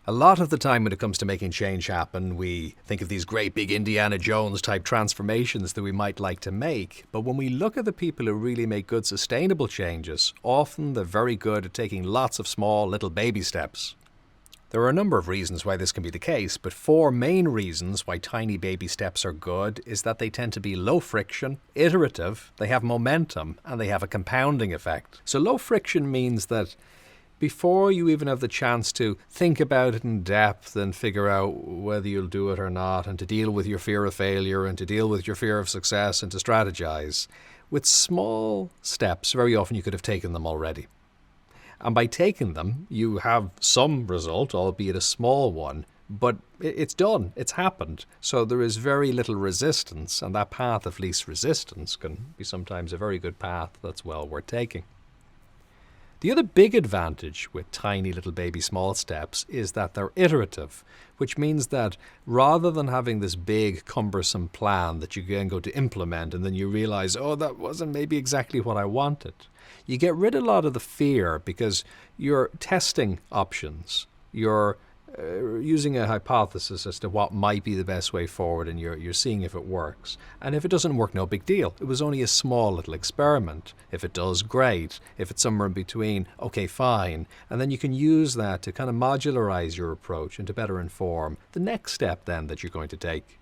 A lot of the time when it comes to making change happen, we think of these great big Indiana Jones type transformations that we might like to make. But when we look at the people who really make good sustainable changes, often they're very good at taking lots of small little baby steps. There are a number of reasons why this can be the case, but 4 main reasons why tiny baby steps are good is that they tend to be low friction, iterative, they have momentum, and they have a compounding effect. So low friction means that before you even have the chance to think about it in depth and figure out whether you'll do it or not, and to deal with your fear of failure and to deal with your fear of success and to strategize, with small steps, very often you could have taken them already. And by taking them, you have some result, albeit a small one, but it's done, it's happened. So there is very little resistance, and that path of least resistance can be sometimes a very good path that's well worth taking. The other big advantage with tiny little baby small steps is that they're iterative, which means that rather than having this big cumbersome plan that you then go to implement and then you realize, oh, that wasn't maybe exactly what I wanted, you get rid of a lot of the fear because you're testing options. You're using a hypothesis as to what might be the best way forward, and you're seeing if it works. And if it doesn't work, no big deal. It was only a small little experiment. If it does, great. If it's somewhere in between, okay, fine. And then you can use that to kind of modularize your approach and to better inform the next step then that you're going to take.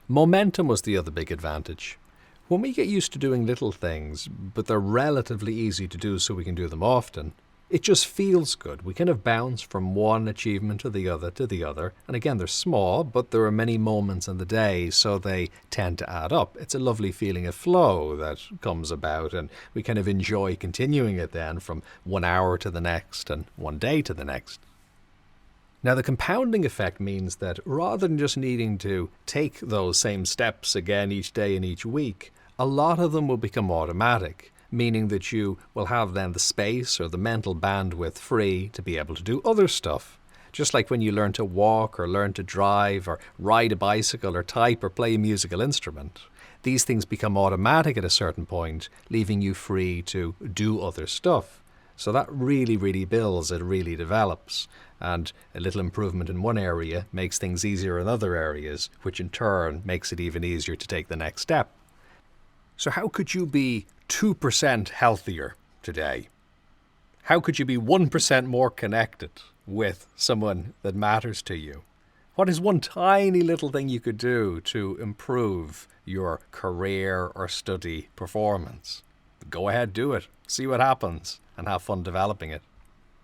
Momentum was the other big advantage. When we get used to doing little things, but they're relatively easy to do so we can do them often, it just feels good. We kind of bounce from one achievement to the other. And again, they're small, but there are many moments in the day, so they tend to add up. It's a lovely feeling of flow that comes about, and we kind of enjoy continuing it then from 1 hour to the next and 1 day to the next. Now, the compounding effect means that rather than just needing to take those same steps again each day and each week, a lot of them will become automatic, meaning that you will have then the space or the mental bandwidth free to be able to do other stuff. Just like when you learn to walk or learn to drive or ride a bicycle or type or play a musical instrument. These things become automatic at a certain point, leaving you free to do other stuff. So that really, really builds, it really develops. And a little improvement in one area makes things easier in other areas, which in turn makes it even easier to take the next step. So how could you be 2% healthier today? How could you be 1% more connected with someone that matters to you? What is one tiny little thing you could do to improve your career or study performance? Go ahead, do it. See what happens and have fun developing it.